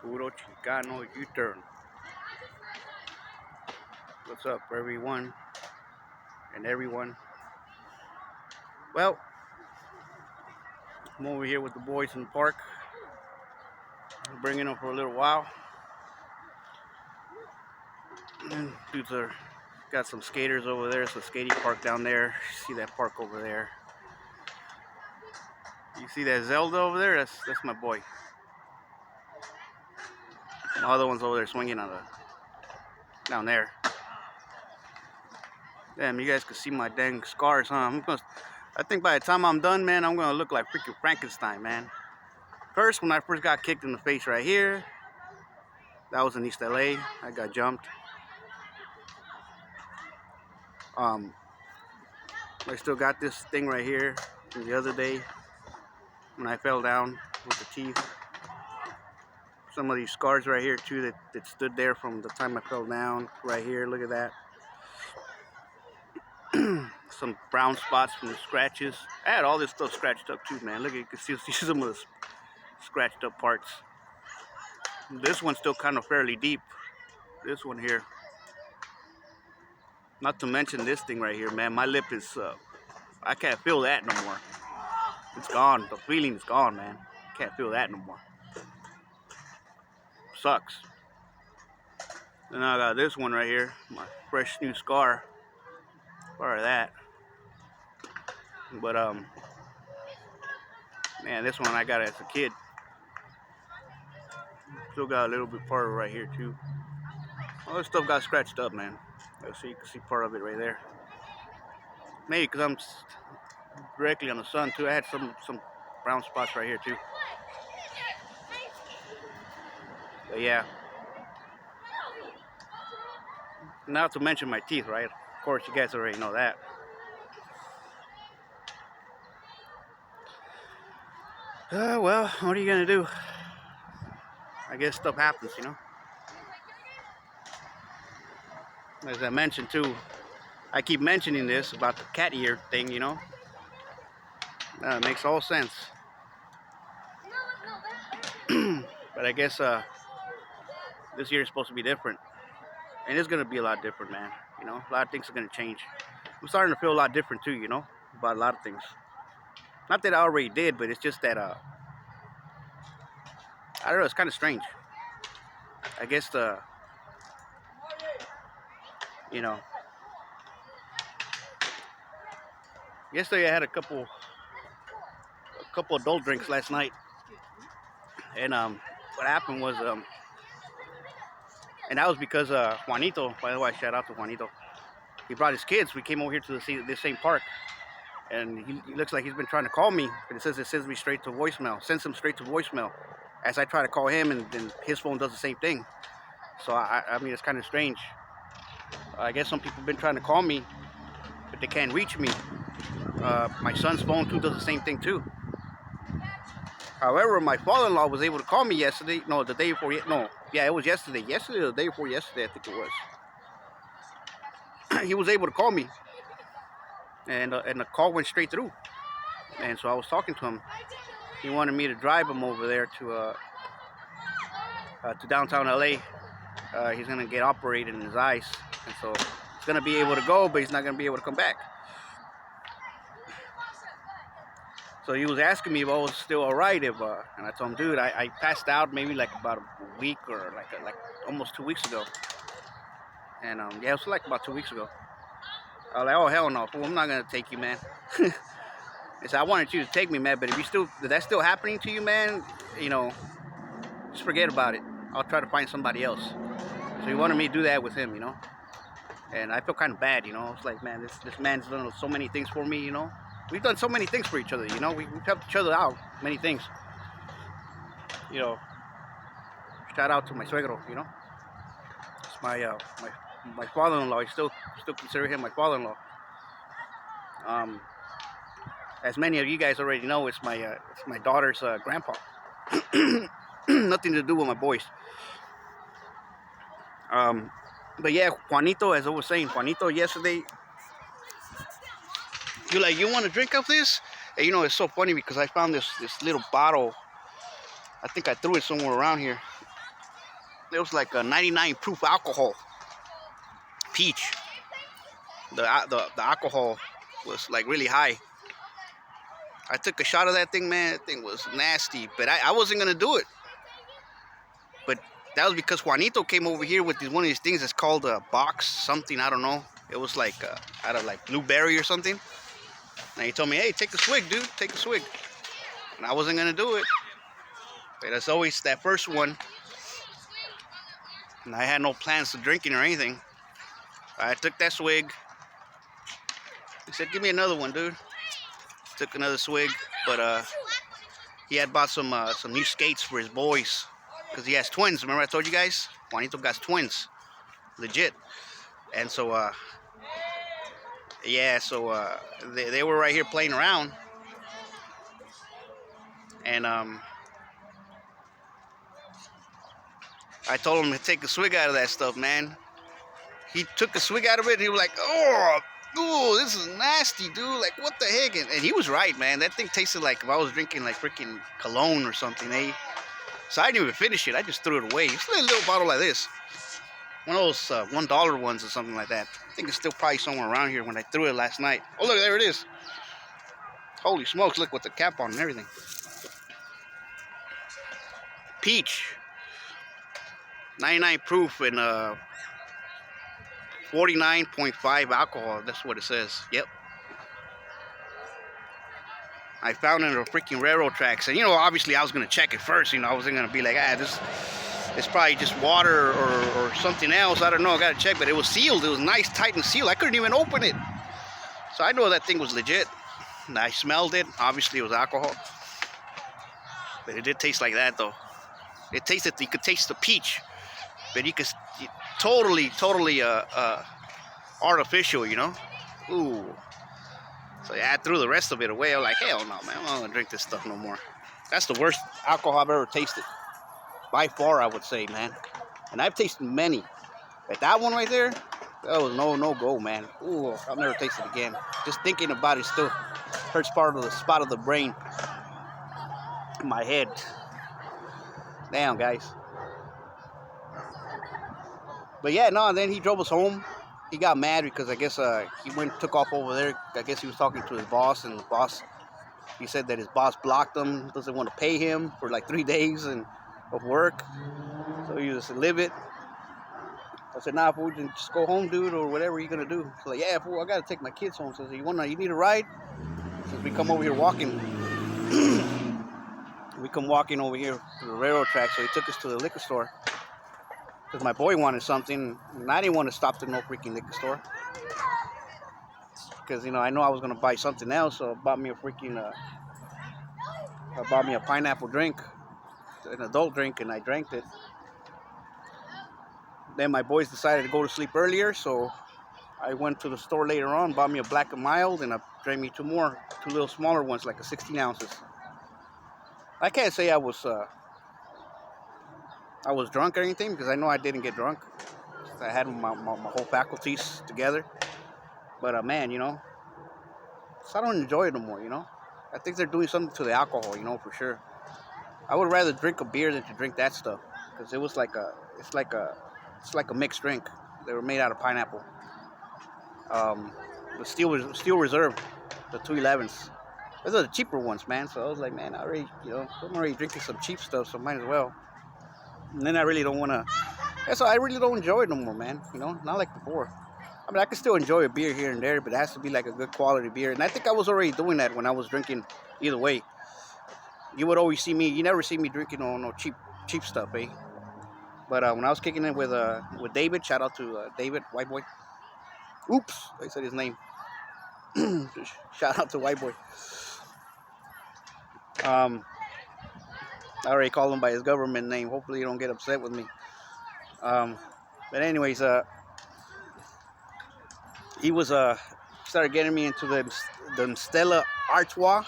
Puro Chicano U-turn. What's up, everyone and everyone? Well, I'm over here with the boys in the park. I'm bringing them for a little while. And dudes are got some skaters over there. It's a skating park down there. See that park over there? You see that Zelda over there? That's my boy. The other one's over there swinging on the down there. Damn, you guys can see my dang scars, huh? I think by the time I'm done, man, I'm gonna look like freaking Frankenstein, man. First, when I first got kicked in the face right here, that was in East LA. I got jumped. I still got this thing right here from the other day when I fell down with the teeth. Some of these scars right here too that stood there from the time I fell down. Right here, look at that. Some brown spots from the scratches. I had all this stuff scratched up too, man. Look, you can see some of the scratched up parts. This one's still kind of fairly deep. This one here. Not to mention this thing right here, man. My lip is, I can't feel that no more. It's gone. The feeling is gone, man. Can't feel that no more. Sucks. Then I got this one right here. My fresh new scar. Part of that. But, man, this one I got as a kid. Still got a little bit part of it right here, too. All this stuff got scratched up, man. So you can see part of it right there. Maybe because I'm directly on the sun, too. I had some brown spots right here, too. But, yeah. Not to mention my teeth, right? Of course, you guys already know that. Well, what are you gonna do? I guess stuff happens, you know. As I mentioned too, I keep mentioning this about the cat ear thing, you know. It makes all sense. But I guess this year is supposed to be different, and it's gonna be a lot different, man. You know, a lot of things are gonna change. I'm starting to feel a lot different too, you know, about a lot of things. Not that I already did, but it's just that I don't know. It's kind of strange. I guess you know, yesterday I had a couple adult drinks last night, and what happened was and that was because Juanito. By the way, shout out to Juanito. He brought his kids. We came over here to this same park, and he looks like he's been trying to call me, but it sends me straight to voicemail. Sends him straight to voicemail. As I try to call him, and then his phone does the same thing. So I mean, it's kind of strange. I guess some people have been trying to call me, but they can't reach me. My son's phone too does the same thing too. However, my father-in-law was able to call me yesterday. No, the day before. No, yeah, it was yesterday. Yesterday or the day before yesterday, I think it was. He was able to call me, and the call went straight through. And so I was talking to him. He wanted me to drive him over there to downtown LA. He's gonna get operated in his eyes, and so he's gonna be able to go, but he's not gonna be able to come back. So he was asking me if I was still alright, and I told him, dude, I passed out maybe like about a week or like almost 2 weeks ago. And yeah, it was like about 2 weeks ago. I was like, oh hell no, fool, I'm not gonna take you, man. I said, I wanted you to take me, man, but if that's still happening to you, man, you know, just forget about it. I'll try to find somebody else. So he wanted me to do that with him, you know. And I feel kind of bad, you know. It's like, man, this man's done so many things for me, you know. We've done so many things for each other, you know. We've helped each other out, many things. You know, shout out to my suegro, you know. It's my father-in-law. I still consider him my father-in-law. As many of you guys already know, it's my daughter's grandpa. Nothing to do with my boys. But yeah, Juanito, as I was saying, Juanito yesterday, you want to drink of this? And you know, it's so funny because I found this little bottle. I think I threw it somewhere around here. It was like a 99 proof alcohol. Peach. The alcohol was like really high. I took a shot of that thing, man. That thing was nasty, but I wasn't gonna do it. But that was because Juanito came over here with one of these things that's called a box something, I don't know. It was like out of like blueberry or something. And he told me, hey, take a swig, dude, take a swig. And I wasn't gonna do it. But as always, that first one, and I had no plans to drinking or anything. I took that swig. He said, give me another one, dude. Took another swig, but he had bought some new skates for his boys. Because he has twins. Remember I told you guys? Juanito got twins. Legit. And so, yeah, so they were right here playing around. And I told him to take a swig out of that stuff, man. He took a swig out of it and he was like, oh, this is nasty, dude. Like, what the heck? And he was right, man. That thing tasted like if I was drinking like freaking cologne or something. So I didn't even finish it. I just threw it away. It's a little bottle like this. One of those $1 ones or something like that. I think it's still probably somewhere around here when I threw it last night. Oh, look, there it is. Holy smokes, look with the cap on and everything. Peach. 99 proof and 49.5 alcohol. That's what it says. Yep. I found it in the freaking railroad tracks. And, you know, obviously I was going to check it first. You know, I wasn't going to be like, this it's probably just water or something else. I don't know. I got to check. But it was sealed. It was nice, tight and sealed. I couldn't even open it. So I know that thing was legit. And I smelled it. Obviously it was alcohol. But it did taste like that, though. It tasted, you could taste the peach. But you could totally artificial, you know? Ooh. So yeah, I threw the rest of it away. I was like, hell no, man. I'm not going to drink this stuff no more. That's the worst alcohol I've ever tasted. By far, I would say, man. And I've tasted many. But that one right there, that was no go, man. Ooh, I'll never taste it again. Just thinking about it still hurts part of the spot of the brain in my head. Damn, guys. But yeah, no, and then he drove us home. He got mad because I guess he took off over there. I guess he was talking to his boss, and the boss, he said that his boss blocked him, doesn't want to pay him for like 3 days of work. So he just live it. I said, nah, fool, just go home, dude, or whatever you're going to do. He's like, yeah, fool, I got to take my kids home. So you need a ride? Since we come over here walking. We come walking over here to the railroad track, so he took us to the liquor store. Because my boy wanted something, and I didn't want to stop at no freaking liquor store. Because, you know, I know I was going to buy something else, so I bought me a pineapple drink, an adult drink, and I drank it. Then my boys decided to go to sleep earlier, so I went to the store later on, bought me a Black and Mild, and I drank me two little smaller ones, like a 16 ounces. I can't say I was drunk or anything, because I know I didn't get drunk. I had my whole faculties together. But, man, you know, so I don't enjoy it no more, you know. I think they're doing something to the alcohol, you know, for sure. I would rather drink a beer than to drink that stuff, because it's like a mixed drink. They were made out of pineapple. The Steel Reserve, the 211s. Those are the cheaper ones, man. So I was like, man, I'm already drinking some cheap stuff, so might as well. And then I really don't want to. Yeah, so I really don't enjoy it no more, man. You know, not like before. I mean, I can still enjoy a beer here and there, but it has to be like a good quality beer. And I think I was already doing that when I was drinking either way. You would always see me. You never see me drinking no cheap stuff, eh? But when I was kicking it with David, shout out to David, white boy. Oops, I said his name. Shout out to white boy. I already called him by his government name. Hopefully you don't get upset with me. But anyways, he was started getting me into the Stella Artois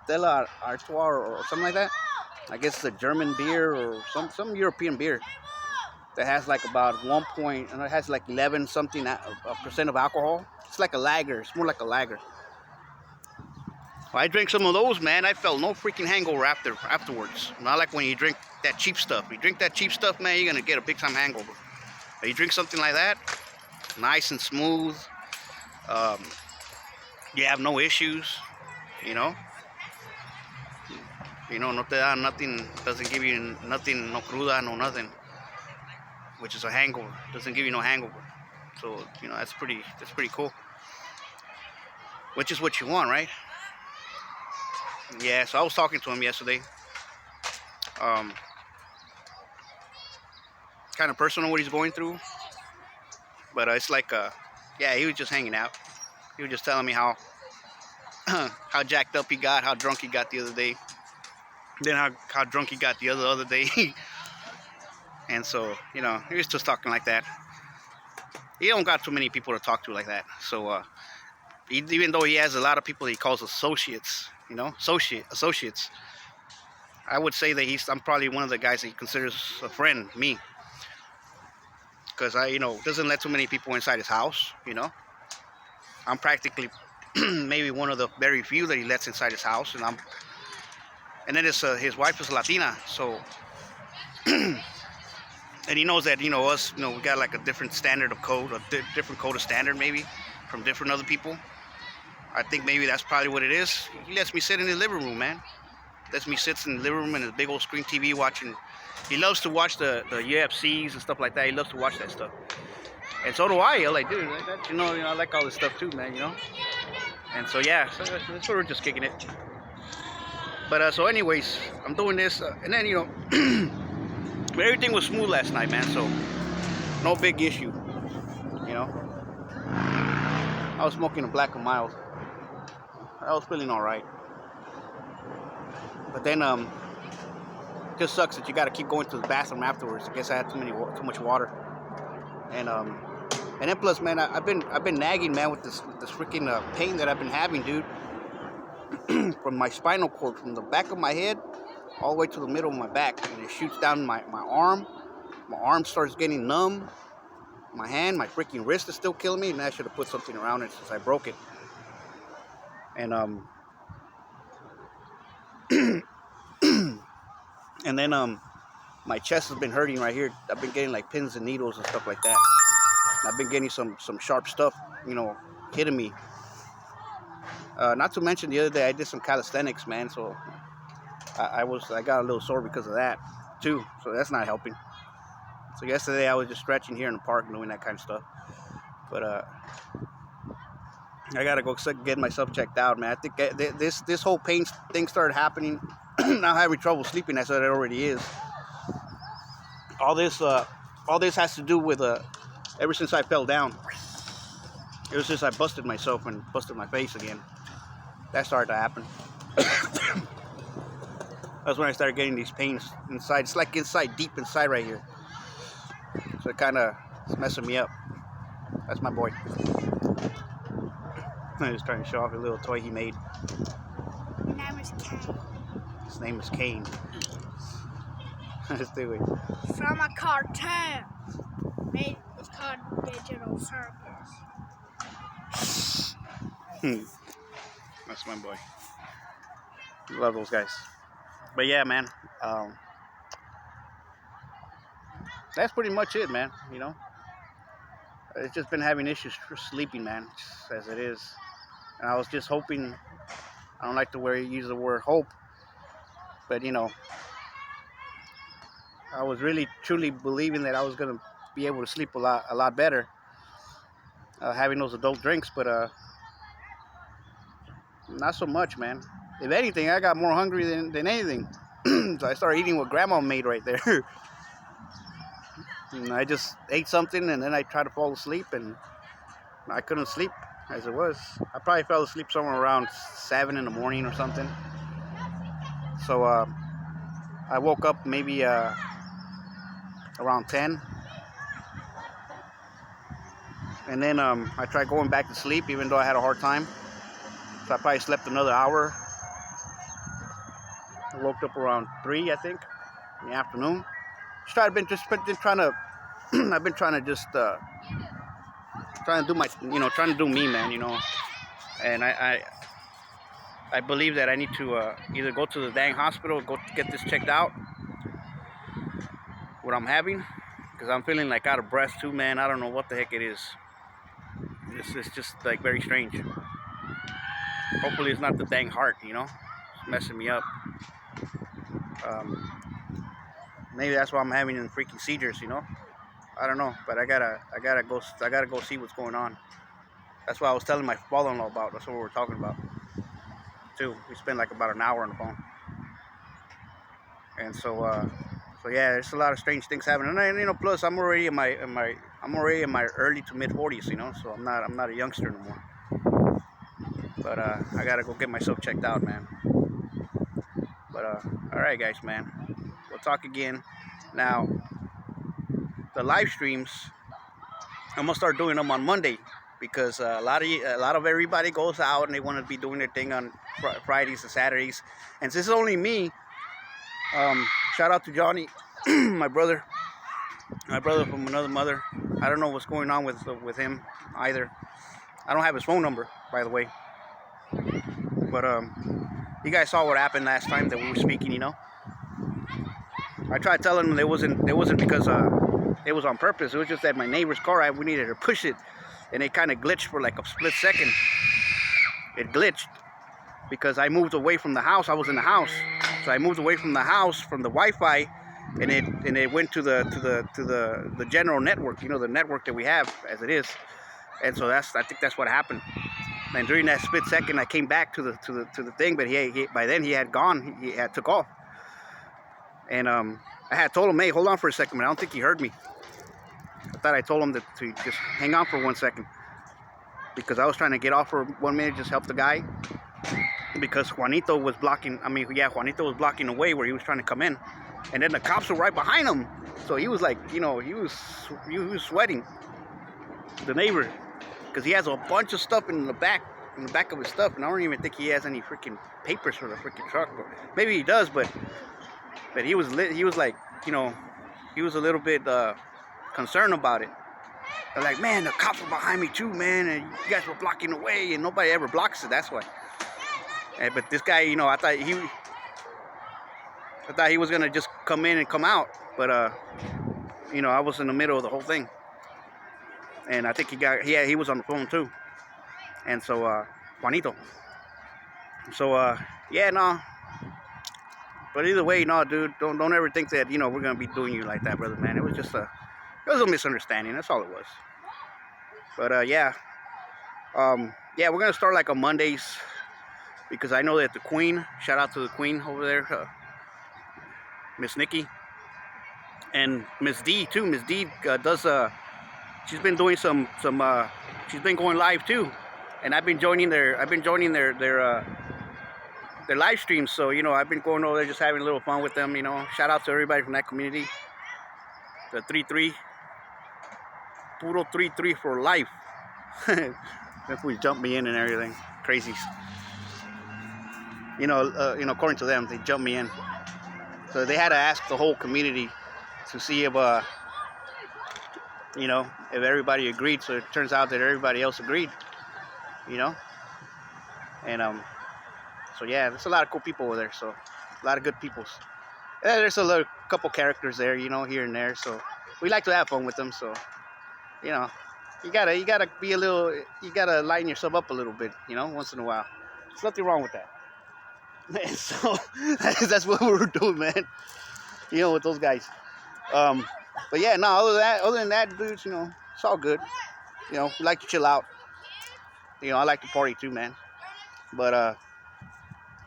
or something like that. I guess it's a German beer or some European beer that has like about it has like 11 something percent of alcohol. It's like a lager. It's more like a lager. I drank some of those, man. I felt no freaking hangover afterwards. Not like when you drink that cheap stuff. You drink that cheap stuff, man, you're gonna get a big time hangover. But you drink something like that, nice and smooth. Um, you have no issues, you know. No te da nothing. Doesn't give you nothing, no cruda, no nothing. Which is a hangover. Doesn't give you no hangover. So that's pretty cool. Which is what you want, right? Yeah. So I was talking to him yesterday. Kind of personal what he's going through, but it's like yeah, he was just hanging out. He was just telling me how how jacked up he got, how drunk he got the other day, then how drunk he got the other day. And so he was just talking like that. He don't got too many people to talk to like that. So even though he has a lot of people he calls associates, associates, I would say that I'm probably one of the guys that he considers a friend, me. Because doesn't let too many people inside his house, I'm practically maybe one of the very few that he lets inside his house, and then his wife is Latina, so and he knows that us, we got like a different standard of code, a different code of standard maybe from different other people. I think maybe that's probably what it is. He lets me sit in his living room, man. Lets me sit in the living room in his big old screen TV watching. He loves to watch the UFCs and stuff like that. He loves to watch that stuff. And so do I. I'm like, dude, I like all this stuff too, man, And so, yeah, so that's what we're just kicking it. But, so anyways, I'm doing this. And then, everything was smooth last night, man. So, no big issue, I was smoking a Black and Mild. I was feeling all right. But then, it just sucks that you got to keep going to the bathroom afterwards. I guess I had too much water, and then plus, man, I've been nagging, man, with this freaking pain that I've been having, dude, from my spinal cord, from the back of my head all the way to the middle of my back, and it shoots down my arm. My arm starts getting numb. My hand, my freaking wrist is still killing me, and I should have put something around it since I broke it. And and then my chest has been hurting right here. I've been getting like pins and needles and stuff like that. And I've been getting some sharp stuff, hitting me. Not to mention the other day I did some calisthenics, man. So I got a little sore because of that too. So that's not helping. So yesterday I was just stretching here in the park and doing that kind of stuff. But I gotta go get myself checked out, man. I think this whole pain thing started happening. Now having trouble sleeping. That's what it already is. All this has to do with ever since I fell down. It was just I busted myself and busted my face again. That started to happen. That's when I started getting these pains inside. It's like deep inside right here. So it kind of is messing me up. That's my boy. I was trying to show off a little toy he made. His name is Kane. His name is Kane. Let's do it. From a cartoon. It's called Digital Circus. That's my boy. Love those guys. But yeah, man. That's pretty much it, man. It's just been having issues for sleeping, man, just as it is. And I was just hoping. I don't like to use the word hope, but I was really truly believing that I was gonna be able to sleep a lot better having those adult drinks, but not so much, man. If anything, I got more hungry than anything. So I started eating what Grandma made right there. And I just ate something, and then I tried to fall asleep, and I couldn't sleep as it was. I probably fell asleep somewhere around 7 in the morning or something. So I woke up maybe around 10. And then I tried going back to sleep, even though I had a hard time. So I probably slept another hour. I woke up around 3, I think, in the afternoon. I've been trying to just trying to do my, trying to do me, man, And I I believe that I need to either go to the dang hospital, go get this checked out, what I'm having, because I'm feeling like out of breath too, man. I don't know what the heck it is. It's just like very strange. Hopefully it's not the dang heart, it's messing me up. Um, maybe that's why I'm having them freaking seizures, I don't know, but I gotta go see what's going on. That's what I was telling my father-in-law about. That's what we were talking about too. We spent like about an hour on the phone, and so yeah, there's a lot of strange things happening. And plus I'm already in my early to mid 40s, so I'm not a youngster no more. But I gotta go get myself checked out, man. But all right, guys, man, we'll talk again. Now, the live streams, I'm gonna start doing them on Monday because a lot of everybody goes out and they want to be doing their thing on Fridays and Saturdays. And since it's only me, shout out to Johnny, my brother from another mother. I don't know what's going on with him either. I don't have his phone number, by the way. But you guys saw what happened last time that we were speaking, I tried telling him it wasn't because it was on purpose. It was just that my neighbor's car, we needed to push it, and it kind of glitched for like a split second. It glitched because I moved away from the house. I was in the house, so I moved away from the house from the Wi-Fi, and it went to the general network, the network that we have as it is. And so I think that's what happened. And during that split second, I came back to the thing, but he by then he had gone. He had took off. And I had told him, hey, hold on for a second, but I don't think he heard me. I thought I told him to just hang on for 1 second, because I was trying to get off for 1 minute, just help the guy, because Juanito was blocking the way where he was trying to come in, and then the cops were right behind him. So he was like, he was sweating, the neighbor, because he has a bunch of stuff in the back of his stuff, and I don't even think he has any freaking papers for the freaking truck. Or maybe he does, but he was like, he was a little bit concerned about it. They're like, man, the cops were behind me too, man, and you guys were blocking the way, and nobody ever blocks it. That's why. But this guy, I thought he was gonna just come in and come out, but I was in the middle of the whole thing, and I think he was on the phone too, and so Juanito. So yeah, no. But either way, no, dude, don't ever think that we're gonna be doing you like that, brother, man. It was just a misunderstanding. That's all it was. But yeah, yeah, we're gonna start like on Mondays, because I know that the Queen, shout out to the Queen over there, Miss Nikki, and Miss D too. Miss D does she's been doing some she's been going live too, and I've been joining their live streams. So I've been going over there just having a little fun with them. Shout out to everybody from that community. The 3-3, puro 3-3 for life. If we jump me in and everything, crazies. According to them, they jumped me in. So they had to ask the whole community to see if if everybody agreed. So it turns out that everybody else agreed. And so yeah, there's a lot of cool people over there. So a lot of good peoples. Yeah, there's a couple characters there, here and there. So we like to have fun with them. So you gotta be you gotta lighten yourself up a little bit, once in a while. There's nothing wrong with that. So that's what we were doing, man. With those guys. But yeah, no. Other than that, dudes, it's all good. We like to chill out. I like to party too, man. But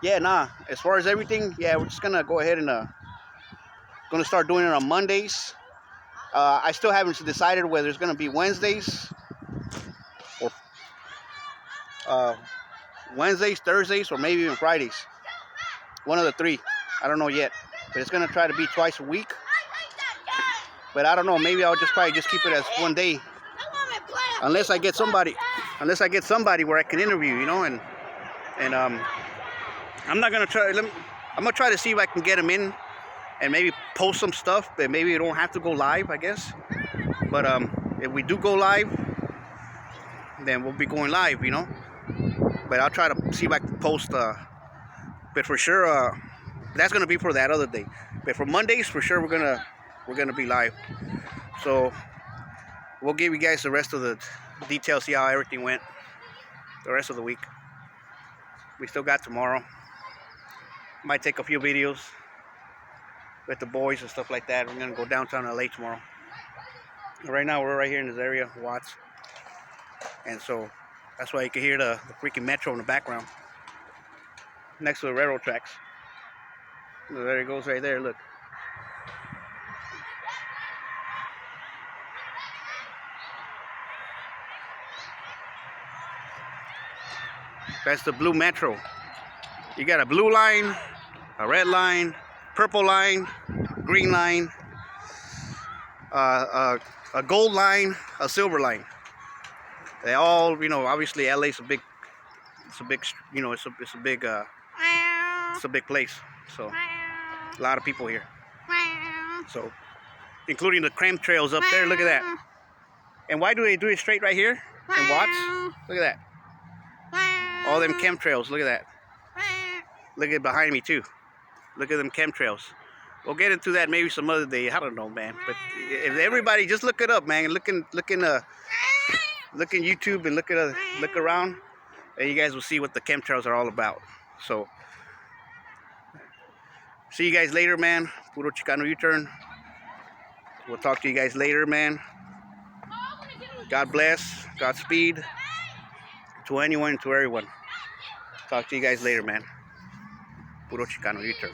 yeah, nah. As far as everything, yeah, we're just gonna go ahead and gonna start doing it on Mondays. I still haven't decided whether it's gonna be Wednesdays or Wednesdays, Thursdays, or maybe even Fridays. One of the three. I don't know yet. But it's gonna try to be twice a week. But I don't know. Maybe I'll probably just keep it as one day, unless I get somebody where I can interview, and I'm not gonna try. I'm gonna try to see if I can get them in and maybe post some stuff, but maybe you don't have to go live, I guess. But if we do go live, then we'll be going live, But I'll try to see if I can post But for sure, that's gonna be for that other day. But for Mondays, for sure, we're gonna be live. So we'll give you guys the rest of the details, see how everything went the rest of the week. We still got tomorrow. Might take a few videos with the boys and stuff like that. We're gonna go downtown LA tomorrow. Right now we're right here in this area, Watts, and so that's why you can hear the freaking metro in the background next to the railroad tracks. There it goes right there, look. That's the blue metro. You got a blue line, a red line, purple line, green line, a gold line, a silver line. They all, you know, obviously LA's a big, you know, it's a big place. So a lot of people here. So including the cram trails up there. Look at that. And why do they do it straight right here in Watts? Look at that. All them chemtrails. Look at that. Look at behind me too. Look at them chemtrails. We'll get into that maybe some other day. I don't know, man. But if everybody just look it up, man. Look in YouTube and look around, and you guys will see what the chemtrails are all about. So see you guys later, man. Puro Chicano U-turn. We'll talk to you guys later, man. God bless. Godspeed to anyone, to everyone. Talk to you guys later, man. Puro Chicano U-turn.